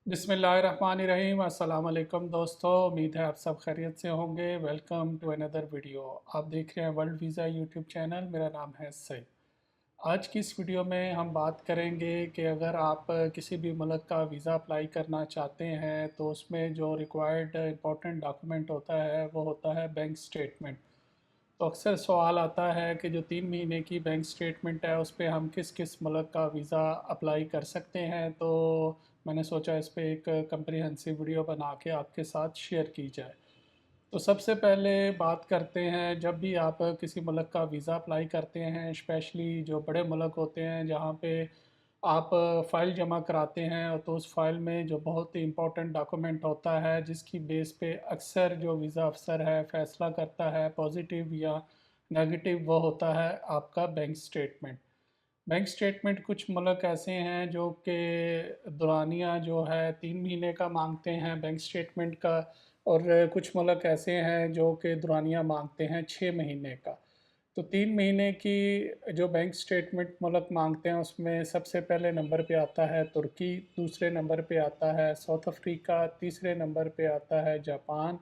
बिस्मिल्लाहिर्रहमानिर्रहीम। अस्सलाम वालेकुम दोस्तों, उम्मीद है आप सब खैरियत से होंगे। Welcome to another video. आप देख रहे हैं वर्ल्ड वीज़ा यूट्यूब चैनल। मेरा नाम है सईद। आज की इस वीडियो में हम बात करेंगे कि अगर आप किसी भी मुल्क का वीज़ा अप्लाई करना चाहते हैं तो उसमें जो रिक्वायर्ड इंपॉर्टेंट डॉक्यूमेंट होता है वो होता है बैंक स्टेटमेंट। तो अक्सर सवाल आता है कि जो 3 महीने की बैंक स्टेटमेंट है उस पे हम किस किस मुल्क का वीज़ा अप्लाई कर सकते हैं। तो मैंने सोचा इस पे एक कम्प्रिहेंसिव वीडियो बना के आपके साथ शेयर की जाए। तो सबसे पहले बात करते हैं, जब भी आप किसी मुल्क का वीज़ा अप्लाई करते हैं, स्पेशली जो बड़े मुल्क होते हैं जहाँ पे आप फ़ाइल जमा कराते हैं, तो उस फ़ाइल में जो बहुत ही इम्पोर्टेंट डॉक्यूमेंट होता है जिसकी बेस पे अक्सर जो वीज़ा अफसर है फ़ैसला करता है पॉजिटिव या नेगेटिव, वो होता है आपका बैंक स्टेटमेंट। बैंक स्टेटमेंट कुछ मुल्क ऐसे हैं जो कि दुरानिया जो है 3 महीने का मांगते हैं बैंक स्टेटमेंट का, और कुछ मुल्क ऐसे हैं जो कि दुरानिया मांगते हैं 6 महीने का। तो 3 महीने की जो बैंक स्टेटमेंट मुल्क मांगते हैं उसमें सबसे पहले नंबर पे आता है तुर्की, दूसरे नंबर पे आता है साउथ अफ्रीका, तीसरे नंबर पे आता है जापान।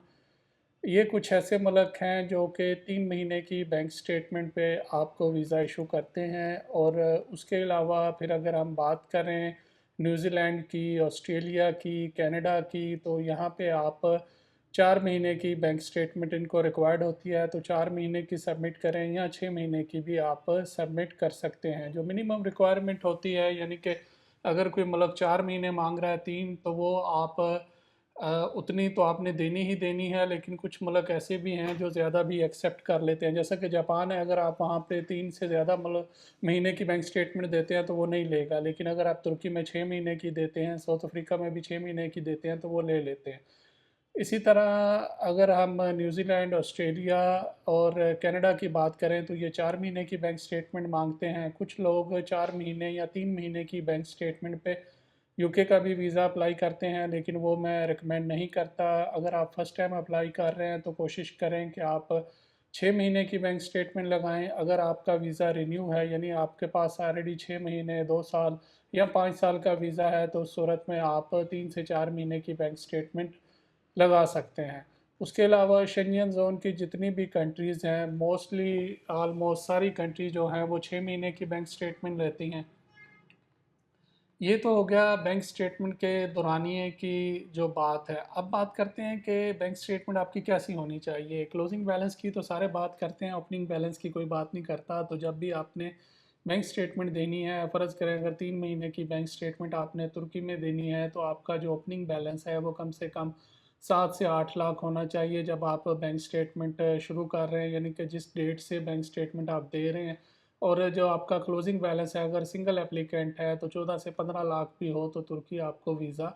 ये कुछ ऐसे मुल्क हैं जो कि 3 महीने की बैंक स्टेटमेंट पे आपको वीज़ा इशू करते हैं। और उसके अलावा फिर अगर हम बात करें न्यूज़ीलैंड की, ऑस्ट्रेलिया की, कनाडा की, तो यहाँ पे आप 4 महीने की बैंक स्टेटमेंट इनको रिक्वायर्ड होती है। तो 4 महीने की सबमिट करें या 6 महीने की भी आप सबमिट कर सकते हैं। जो मिनिमम रिक्वायरमेंट होती है, यानी कि अगर कोई मुल्क 4 महीने मांग रहा है तीन, तो वो आप उतनी तो आपने देनी ही देनी है। लेकिन कुछ मुल्क ऐसे भी हैं जो ज़्यादा भी एक्सेप्ट कर लेते हैं, जैसा कि जापान है। अगर आप वहाँ पे 3 से ज़्यादा मतलब महीने की बैंक स्टेटमेंट देते हैं तो वो नहीं लेगा। लेकिन अगर आप तुर्की में 6 महीने की देते हैं, साउथ अफ्रीका में भी 6 महीने की देते हैं, तो वो ले लेते हैं। इसी तरह अगर हम न्यूज़ीलैंड, ऑस्ट्रेलिया और कनाडा की बात करें तो ये 4 महीने की बैंक स्टेटमेंट मांगते हैं। कुछ लोग 4 महीने या 3 महीने की बैंक स्टेटमेंट पे यूके का भी वीज़ा अप्लाई करते हैं, लेकिन वो मैं रिकमेंड नहीं करता। अगर आप फर्स्ट टाइम अप्लाई कर रहे हैं तो कोशिश करें कि आप 6 महीने की बैंक स्टेटमेंट लगाएं। अगर आपका वीज़ा रिन्यू है, यानी आपके पास ऑलरेडी 6 महीने, 2 साल या 5 साल का वीज़ा है, तो उस सूरत में आप 3 से 4 महीने की बैंक स्टेटमेंट लगा सकते हैं। उसके अलावा शेंजन ज़ोन की जितनी भी कंट्रीज़ हैं, मोस्टली आलमोस्ट सारी कंट्री जो हैं वो 6 महीने की बैंक स्टेटमेंट लेती हैं। ये तो हो गया बैंक स्टेटमेंट के दौरानिए की जो बात है। अब बात करते हैं कि बैंक स्टेटमेंट आपकी कैसी होनी चाहिए। क्लोजिंग बैलेंस की तो सारे बात करते हैं, ओपनिंग बैलेंस की कोई बात नहीं करता। तो जब भी आपने बैंक स्टेटमेंट देनी है, फ़र्ज़ करें अगर 3 महीने की बैंक स्टेटमेंट आपने तुर्की में देनी है, तो आपका जो ओपनिंग बैलेंस है वो कम से कम 7 से 8 लाख होना चाहिए जब आप बैंक स्टेटमेंट शुरू कर रहे हैं, यानी कि जिस डेट से बैंक स्टेटमेंट आप दे रहे हैं। और जो आपका क्लोजिंग बैलेंस है, अगर सिंगल एप्लीकेंट है तो 14 से 15 लाख भी हो तो तुर्की आपको वीज़ा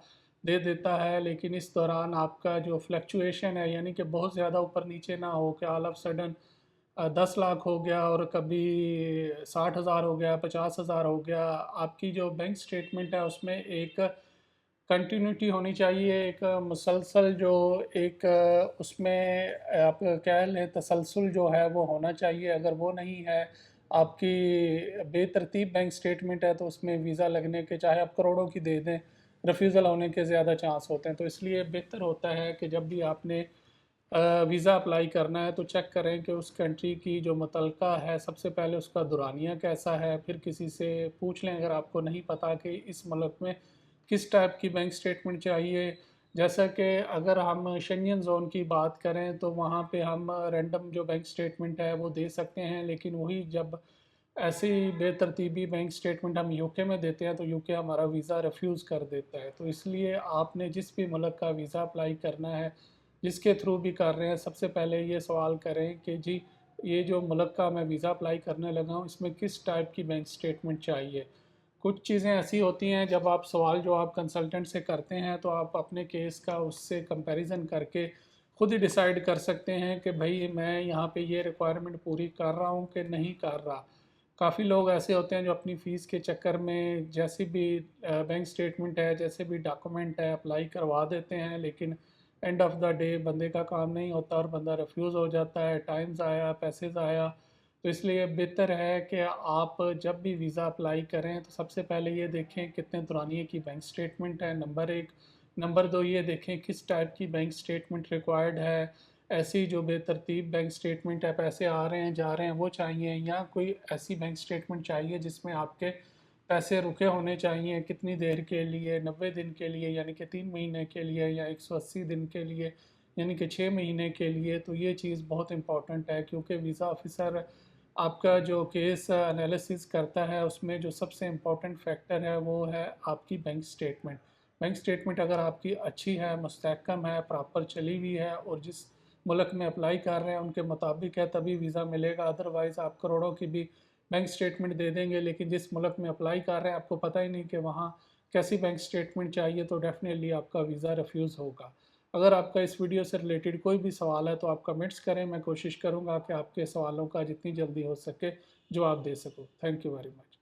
दे देता है। लेकिन इस दौरान आपका जो फ्लक्चुएशन है, यानी कि बहुत ज़्यादा ऊपर नीचे ना हो कि ऑल ऑफ सडन 10 लाख हो गया और कभी 60 हज़ार हो गया, 50 हज़ार हो गया। आपकी जो बैंक स्टेटमेंट है उसमें एक कंटिन्यूटी होनी चाहिए, एक मुसलसल जो एक उसमें आप कह लें तसलसल जो है वो होना चाहिए। अगर वो नहीं है, आपकी बेतरतीब बैंक स्टेटमेंट है, तो उसमें वीज़ा लगने के चाहे आप करोड़ों की दे दें, रिफ्यूज़ल होने के ज़्यादा चांस होते हैं। तो इसलिए बेहतर होता है कि जब भी आपने वीज़ा अप्लाई करना है तो चेक करें कि उस कंट्री की जो मुतलका है, सबसे पहले उसका दुरानिया कैसा है। फिर किसी से पूछ लें अगर आपको नहीं पता कि इस मुल्क में किस टाइप की बैंक स्टेटमेंट चाहिए। जैसा कि अगर हम शेंजन ज़ोन की बात करें तो वहाँ पे हम रैंडम जो बैंक स्टेटमेंट है वो दे सकते हैं। लेकिन वही जब ऐसी बेतरतीबी बैंक स्टेटमेंट हम यूके में देते हैं तो यूके हमारा वीज़ा रिफ्यूज़ कर देता है। तो इसलिए आपने जिस भी मुल्क का वीज़ा अप्लाई करना है, जिसके थ्रू भी कर रहे हैं, सबसे पहले ये सवाल करें कि जी ये जो मुल्क का मैं वीज़ा अप्लाई करने लगा हूँ इसमें किस टाइप की बैंक स्टेटमेंट चाहिए। कुछ चीज़ें ऐसी होती हैं जब आप सवाल जो आप कंसल्टेंट से करते हैं तो आप अपने केस का उससे कंपैरिजन करके खुद ही डिसाइड कर सकते हैं कि भाई मैं यहाँ पे ये रिक्वायरमेंट पूरी कर रहा हूँ कि नहीं कर रहा। काफ़ी लोग ऐसे होते हैं जो अपनी फ़ीस के चक्कर में जैसी भी बैंक स्टेटमेंट है, जैसे भी डॉक्यूमेंट है, अप्लाई करवा देते हैं। लेकिन एंड ऑफ द डे बंदे का काम नहीं होता और बंदा रिफ्यूज़ हो जाता है, टाइम ज़ाया, पैसे ज़ाया। तो इसलिए बेहतर है कि आप जब भी वीज़ा अप्लाई करें तो सबसे पहले ये देखें कितने दुरानिए की बैंक स्टेटमेंट है, नंबर 1। नंबर 2 ये देखें किस टाइप की बैंक स्टेटमेंट रिक्वायर्ड है। ऐसी जो बेतरतीब बैंक स्टेटमेंट है, पैसे आ रहे हैं जा रहे हैं वो चाहिए, या कोई ऐसी बैंक स्टेटमेंट चाहिए जिसमें आपके पैसे रुके होने चाहिए कितनी देर के लिए, 90 दिन के लिए यानी कि 3 महीने के लिए, या 180 दिन के लिए यानी कि 6 महीने के लिए। तो ये चीज़ बहुत इंपॉर्टेंट है, क्योंकि वीज़ा ऑफिसर आपका जो केस एनालिसिस करता है उसमें जो सबसे इम्पोर्टेंट फैक्टर है वो है आपकी बैंक स्टेटमेंट। बैंक स्टेटमेंट अगर आपकी अच्छी है, मुस्तहकम है, प्रॉपर चली हुई है और जिस मुल्क में अप्लाई कर रहे हैं उनके मुताबिक है, तभी वीज़ा मिलेगा। अदरवाइज़ आप करोड़ों की भी बैंक स्टेटमेंट दे देंगे, लेकिन जिस मुल्क में अप्लाई कर रहे हैं आपको पता ही नहीं कि वहाँ कैसी बैंक स्टेटमेंट चाहिए, तो डेफिनेटली आपका वीज़ा रिफ्यूज़ होगा। अगर आपका इस वीडियो से रिलेटेड कोई भी सवाल है तो आप कमेंट्स करें, मैं कोशिश करूँगा कि आपके सवालों का जितनी जल्दी हो सके जवाब दे सकूँ। Thank you very much.